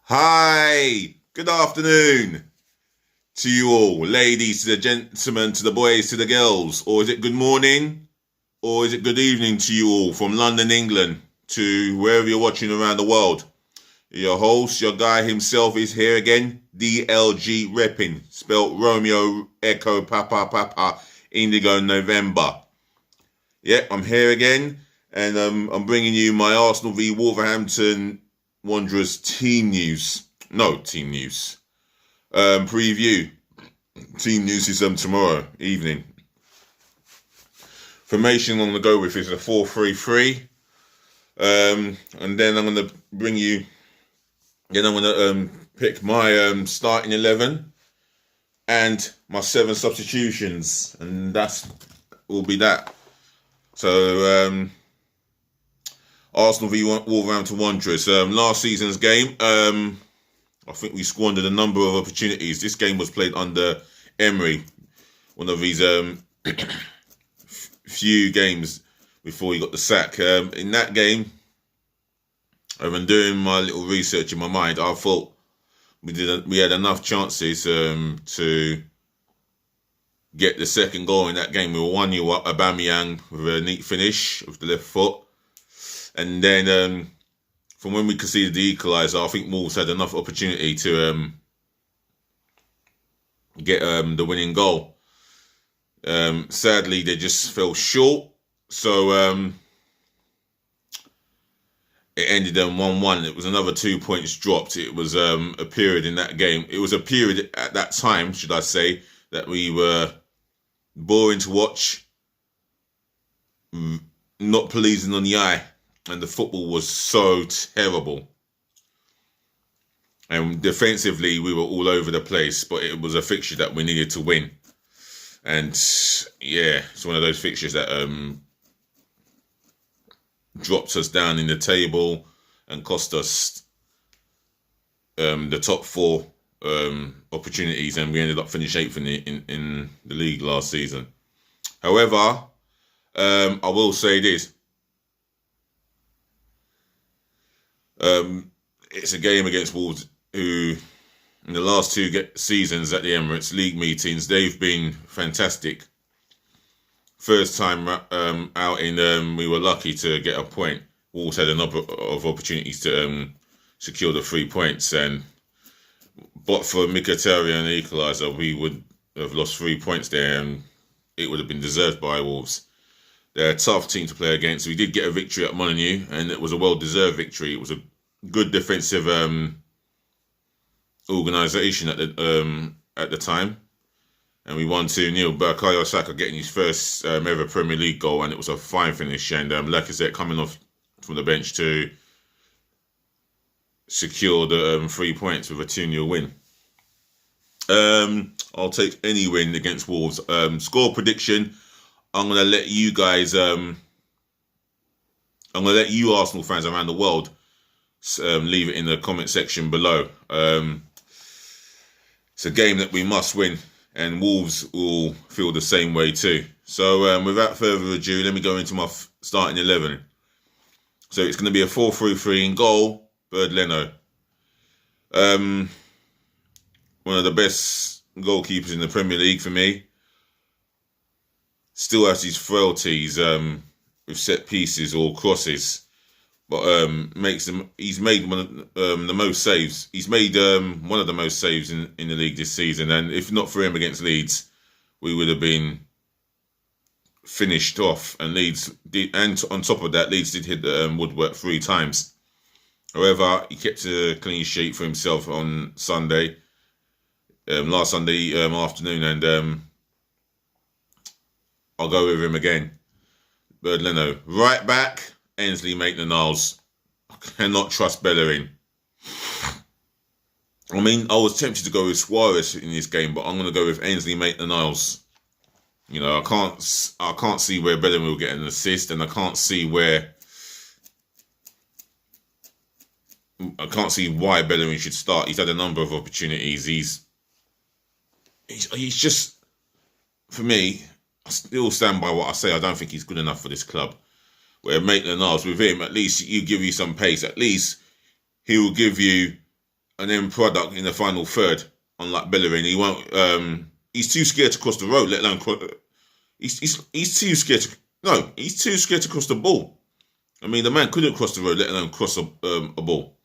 Hi, good afternoon to you all, ladies, to the gentlemen, to the boys, to the girls, or is it good morning, or is it good evening to you all from London, England, to wherever you're watching around the world. Your host, your guy himself is here again, DLG Reppin, spelt Romeo Echo Papa Papa Indigo November. Yeah, I'm here again, and I'm bringing you my Arsenal v Wolverhampton Wanderers team news. No, team news. Preview. Team news is tomorrow evening. Formation I'm going to go with is a 4-3-3. And then I'm going to bring you... Then I'm going to pick my starting 11 and my 7 substitutions. And that will be that. So... Arsenal v Wolverhampton Wanderers. Last season's game, I think we squandered a number of opportunities. This game was played under Emery, one of his few games before he got the sack. In that game, I've been doing my little research in my mind. I thought we had enough chances to get the second goal in that game. We were 1-0 up. Aubameyang with a neat finish of the left foot. And then from when we conceded the equaliser, I think Wolves had enough opportunity to get the winning goal. Sadly, they just fell short. So it ended 1-1. It was another 2 points dropped. It was a period in that game. It was a period at that time, should I say, that we were boring to watch, not pleasing on the eye. And the football was so terrible. And defensively, we were all over the place. But it was a fixture that we needed to win. And yeah, it's one of those fixtures that dropped us down in the table and cost us the top 4 opportunities. And we ended up finishing 8th in the league last season. However, I will say this. It's a game against Wolves who, in the last 2 seasons at the Emirates League meetings, they've been fantastic. First time out in, we were lucky to get a point. Wolves had a number of opportunities to secure the 3 points, but for Mkhitaryan and the equaliser, we would have lost 3 points there, and it would have been deserved by Wolves. They're a tough team to play against. We did get a victory at Molineux, and it was a well-deserved victory. It was a good defensive organisation at the time, and we won 2-0. Bukayo Saka getting his first ever Premier League goal, and it was a fine finish. And Lacazette coming off from the bench to secure the 3 points with a 2-0 win. I'll take any win against Wolves. Score prediction. I'm going to let you guys, I'm going to let you Arsenal fans around the world leave it in the comment section below. It's a game that we must win, and Wolves will feel the same way too. So without further ado, let me go into my starting 11. So it's going to be a 4-3-3 in goal. Bird Leno. One of the best goalkeepers in the Premier League for me. Still has his frailties with set pieces or crosses, but he's made one of the most saves. He's made one of the most saves in the league this season, and if not for him against Leeds, we would have been finished off. And Leeds did, and on top of that, Leeds did hit the woodwork 3 times. However, he kept a clean sheet for himself on Sunday, last Sunday afternoon, and I'll go with him again. Bird Leno. Right back, Ainsley Maitland-Niles. I cannot trust Bellerin. I mean, I was tempted to go with Suarez in this game, but I'm going to go with Ainsley Maitland-Niles. You know, I can't see where Bellerin will get an assist, and I can't see why Bellerin should start. He's had a number of opportunities. He's just, for me, I still stand by what I say. I don't think he's good enough for this club. Where Maitland-Niles, with him, at least he'll give you some pace. At least he will give you an end product in the final third. Unlike Bellerin, he won't. He's too scared to cross the road. Let alone he's too scared to. No, he's too scared to cross the ball. I mean, the man couldn't cross the road, let alone cross a ball.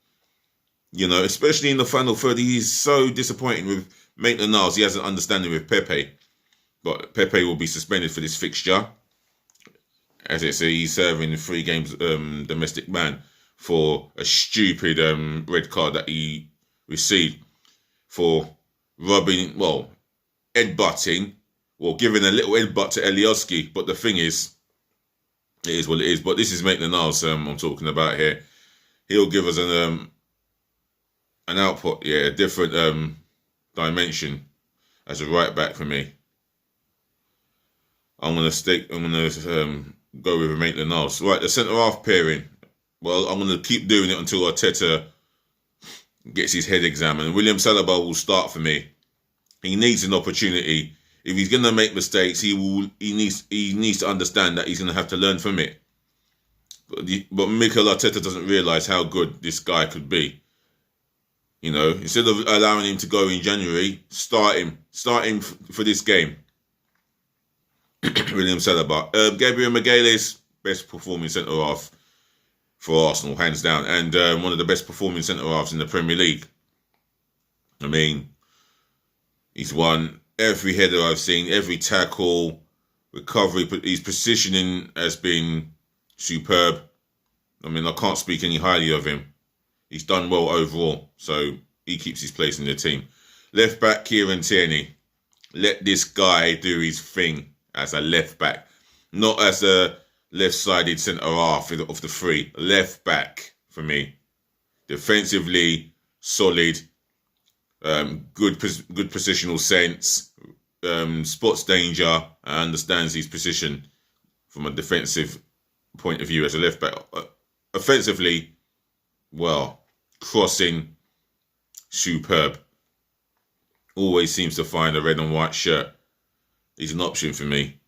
You know, especially in the final third, he's so disappointing with Maitland-Niles. He has an understanding with Pepe, but Pepe will be suspended for this fixture. As it says, he's serving 3 games domestic ban for a stupid red card that he received for rubbing, headbutting, or giving a little headbutt to Alioski. But the thing is, it is what it is. But this is Maitland-Niles I'm talking about here. He'll give us an output, a different dimension as a right back for me. I'm gonna go with Maitland-Niles. Right, the centre half pairing. Well, I'm gonna keep doing it until Arteta gets his head examined. William Saliba will start for me. He needs an opportunity. If he's gonna make mistakes, he needs to understand that he's gonna have to learn from it. But Mikel Arteta doesn't realise how good this guy could be. You know, instead of allowing him to go in January, start him for this game. William Saliba. Gabriel Magalhaes, best performing centre half for Arsenal, hands down, and one of the best performing centre halves in the Premier League. I mean, he's won every header I've seen, every tackle, recovery. His positioning has been superb. I mean, I can't speak any highly of him. He's done well overall, so he keeps his place in the team. Left back, Kieran Tierney. Let this guy do his thing as a left back, not as a left-sided centre half of the 3. Left back for me. Defensively, solid, good positional sense, spots danger, and understands his position from a defensive point of view as a left back. Offensively, crossing, superb. Always seems to find a red and white shirt. He's an option for me.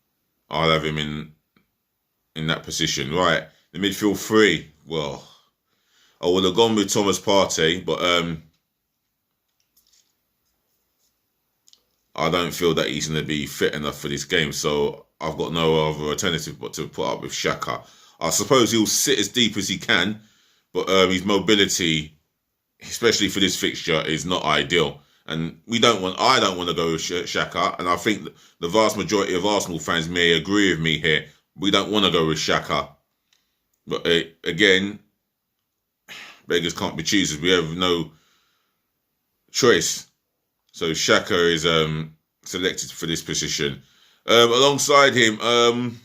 I'll have him in that position. Right, the midfield 3. Well, I would have gone with Thomas Partey, but I don't feel that he's going to be fit enough for this game, so I've got no other alternative but to put up with Xhaka. I suppose he'll sit as deep as he can, but his mobility, especially for this fixture, is not ideal. And I don't want to go with Xhaka, and I think the vast majority of Arsenal fans may agree with me here. We don't want to go with Xhaka. But again, beggars can't be choosers. We have no choice. So Xhaka is selected for this position. Alongside him,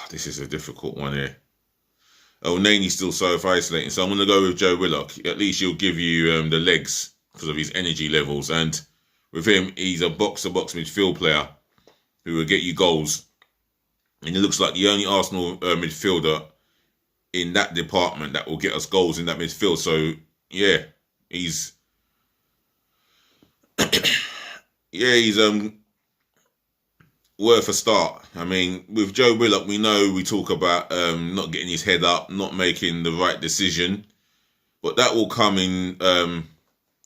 this is a difficult one here. Nane's still self-isolating, so I'm going to go with Joe Willock. At least he'll give you the legs because of his energy levels. And with him, he's a box-to-box midfield player who will get you goals. And he looks like the only Arsenal midfielder in that department that will get us goals in that midfield. So, yeah, he's worth a start. I mean, with Joe Willock, we talk about not getting his head up, not making the right decision, but that will come in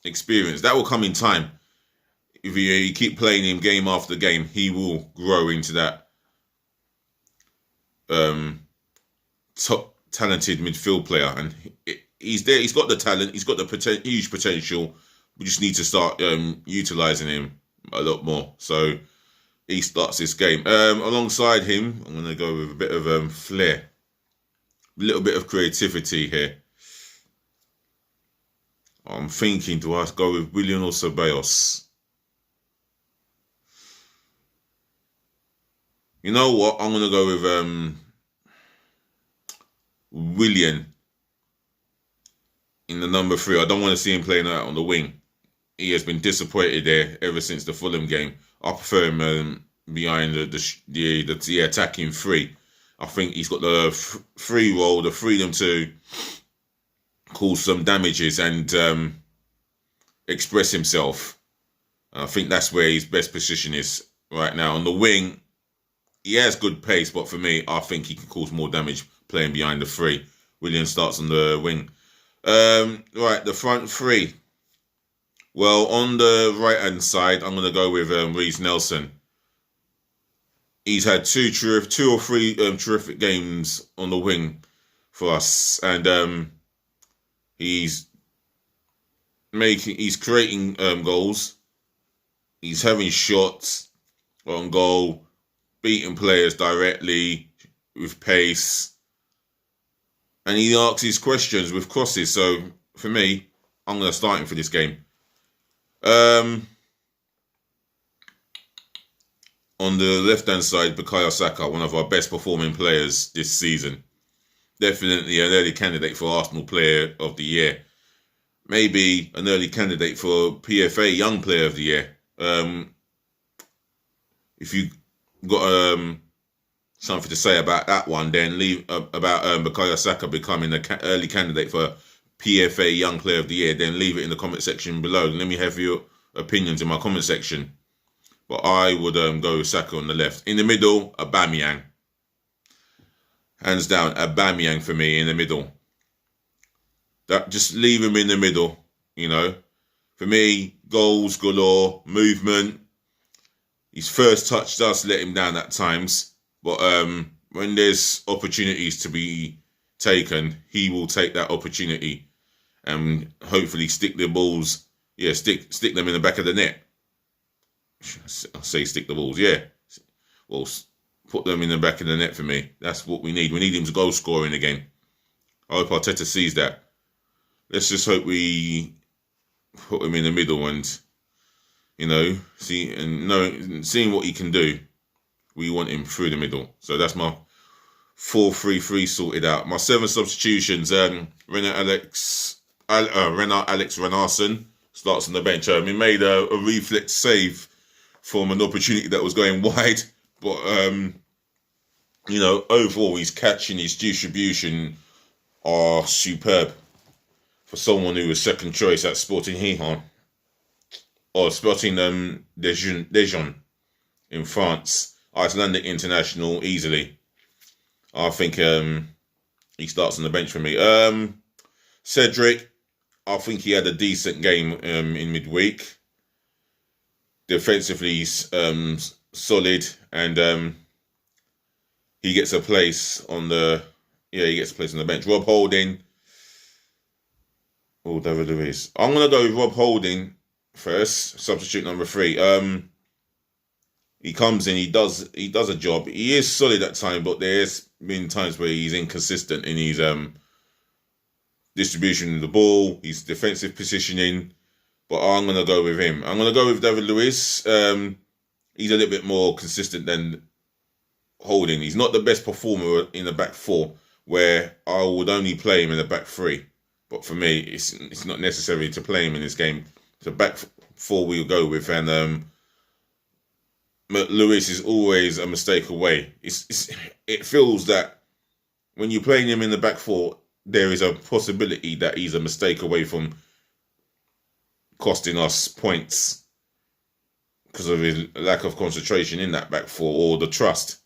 experience. That will come in time. If you keep playing him game after game, he will grow into that top talented midfield player, and he's there. He's got the talent. He's got the huge potential. We just need to start utilising him a lot more. So he starts this game. Alongside him, I'm going to go with a bit of flair. A little bit of creativity here. I'm thinking, do I go with Willian or Ceballos? You know what? I'm going to go with Willian in the number 3. I don't want to see him playing out on the wing. He has been disappointed there ever since the Fulham game. I prefer him behind the attacking 3. I think he's got the free role, the freedom to cause some damages and express himself. And I think that's where his best position is right now. On the wing, he has good pace, but for me, I think he can cause more damage playing behind the 3 Williams starts on the wing. Right, the front three. Well, on the right-hand side, I'm going to go with Reece Nelson. He's had two or three terrific games on the wing for us, and he's creating goals. He's having shots on goal, beating players directly with pace, and he asks his questions with crosses. So for me, I'm going to start him for this game. On the left-hand side, Bukayo Saka, one of our best performing players this season. Definitely an early candidate for Arsenal Player of the Year. Maybe an early candidate for PFA Young Player of the Year. If you got something to say about that one, then leave about Bukayo Saka becoming an early candidate for PFA Young Player of the Year, then leave it in the comment section below. Let me have your opinions in my comment section. But I would go with Saka on the left. In the middle, Aubameyang. Hands down, Aubameyang for me in the middle. Just leave him in the middle, you know. For me, goals galore, movement. His first touch does let him down at times. But when there's opportunities to be taken, he will take that opportunity and hopefully stick the balls. Yeah, stick them in the back of the net. I say stick the balls, yeah. Well, put them in the back of the net for me. That's what we need. We need him to goal score in the game. I hope Arteta sees that. Let's just hope we put him in the middle and, you know, seeing what he can do. We want him through the middle. So that's my 4-3-3 sorted out. My 7 substitutions. Renat Alex Renarsson starts on the bench. He made a reflex save from an opportunity that was going wide, but you know, overall his catch and his distribution are superb for someone who was second choice at Sporting Gijón or Sporting Dijon in France. Icelandic international easily. I think he starts on the bench for me. Cedric, I think he had a decent game in midweek. Defensively, he's solid, and he gets a place on the bench. Rob Holding. Oh, David Luiz. I'm gonna go with Rob Holding first. Substitute number 3. He comes in. He does a job. He is solid at times, but there's been times where he's inconsistent in his distribution of the ball, his defensive positioning. But I'm going to go with him. I'm going to go with David Luiz. He's a little bit more consistent than Holding. He's not the best performer in the back 4, where I would only play him in the back 3. But for me, it's not necessary to play him in this game. So back 4 we'll go with. And Luiz is always a mistake away. It feels that when you're playing him in the back 4, there is a possibility that he's a mistake away from costing us points because of his lack of concentration in that back 4 or the trust.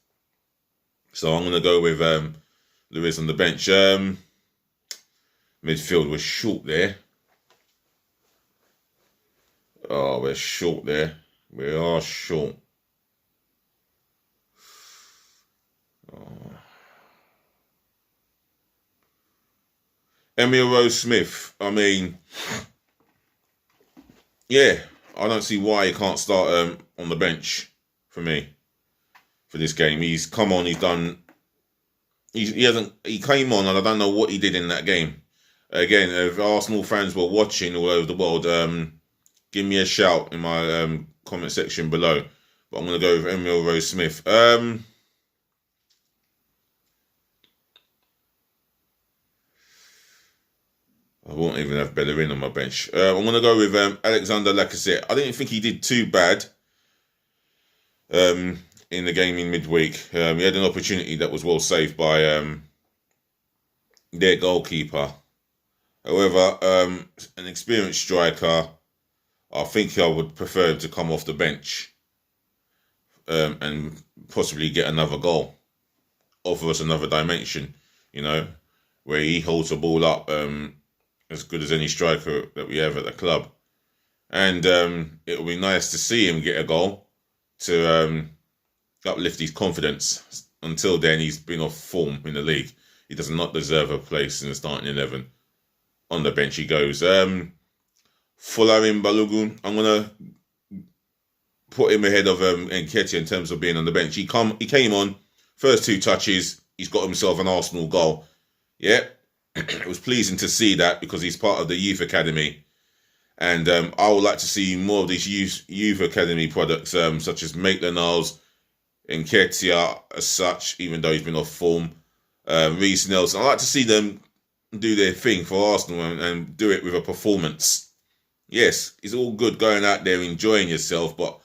So I'm going to go with Luiz on the bench. Midfield, we're short there. Oh, we're short there. We are short. Oh. Emil Rose-Smith, I mean, yeah, I don't see why he can't start on the bench for me for this game. He's come on, he came on and I don't know what he did in that game. Again, if Arsenal fans were watching all over the world, give me a shout in my comment section below. But I'm going to go with Emil Rose-Smith. I won't even have Bellerin on my bench. I'm going to go with Alexander Lacazette. I didn't think he did too bad in the game in midweek. He had an opportunity that was well saved by their goalkeeper. However, an experienced striker, I think I would prefer him to come off the bench and possibly get another goal. Offer us another dimension, you know. where he holds the ball up as good as any striker that we have at the club. And it will be nice to see him get a goal to uplift his confidence. Until then, he's been off form in the league. He does not deserve a place in the starting 11. On the bench he goes. Folarin Balogun, I'm going to put him ahead of Nketiah in terms of being on the bench. He came on, first 2 touches, he's got himself an Arsenal goal. Yeah, it was pleasing to see that because he's part of the youth academy. And I would like to see more of these youth academy products, such as Maitland-Niles, Nketiah as such, even though he's been off form. Reece Nelson. I'd like to see them do their thing for Arsenal and do it with a performance. Yes, it's all good going out there enjoying yourself, but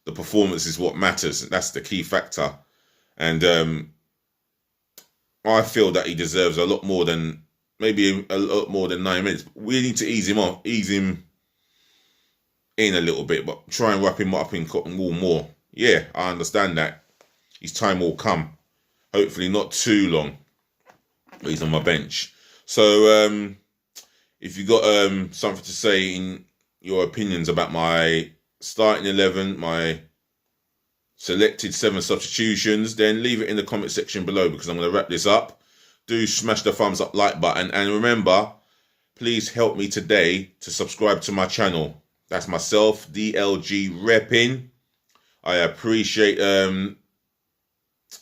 the performance is what matters. That's the key factor. And I feel that he deserves a lot more than, maybe a lot more than 9 minutes. We need to ease him in a little bit, but try and wrap him up in cotton wool more. Yeah, I understand that. His time will come. Hopefully not too long. But he's on my bench. So if you got something to say in your opinions about my starting 11, my selected 7 substitutions, then leave it in the comment section below because I'm going to wrap this up. Do smash the thumbs up like button. And remember, please help me today to subscribe to my channel. That's myself, DLG Reppin. I appreciate the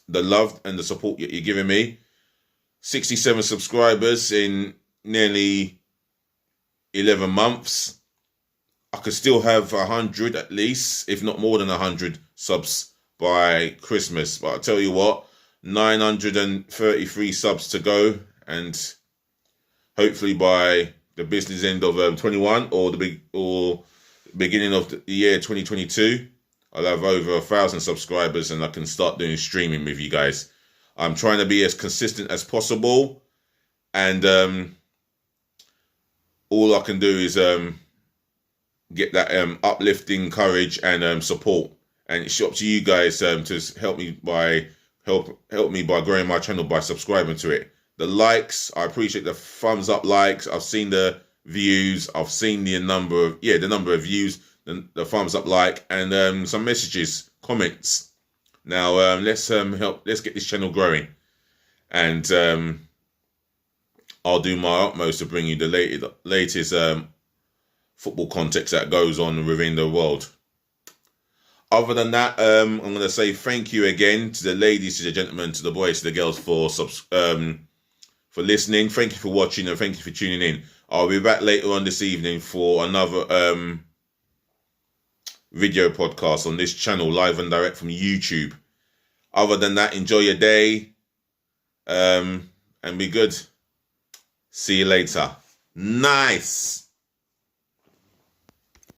love and the support you're giving me. 67 subscribers in nearly 11 months. I could still have 100 at least, if not more than 100 subs by Christmas. But I'll tell you what, 933 subs to go. And hopefully by the business end of 21 or the beginning of the year 2022, I'll have over 1,000 subscribers and I can start doing streaming with you guys. I'm trying to be as consistent as possible. And all I can do is get that uplifting courage and support. And it's up to you guys to help me by growing my channel by subscribing to it. The likes, I appreciate the thumbs up likes. I've seen the views. I've seen the number of views, the thumbs up like, and some messages, comments. Now let's get this channel growing, and I'll do my utmost to bring you the latest football context that goes on within the world. Other than that, I'm going to say thank you again to the ladies, to the gentlemen, to the boys, to the girls for listening. Thank you for watching and thank you for tuning in. I'll be back later on this evening for another video podcast on this channel, live and direct from YouTube. Other than that, enjoy your day and be good. See you later. Nice.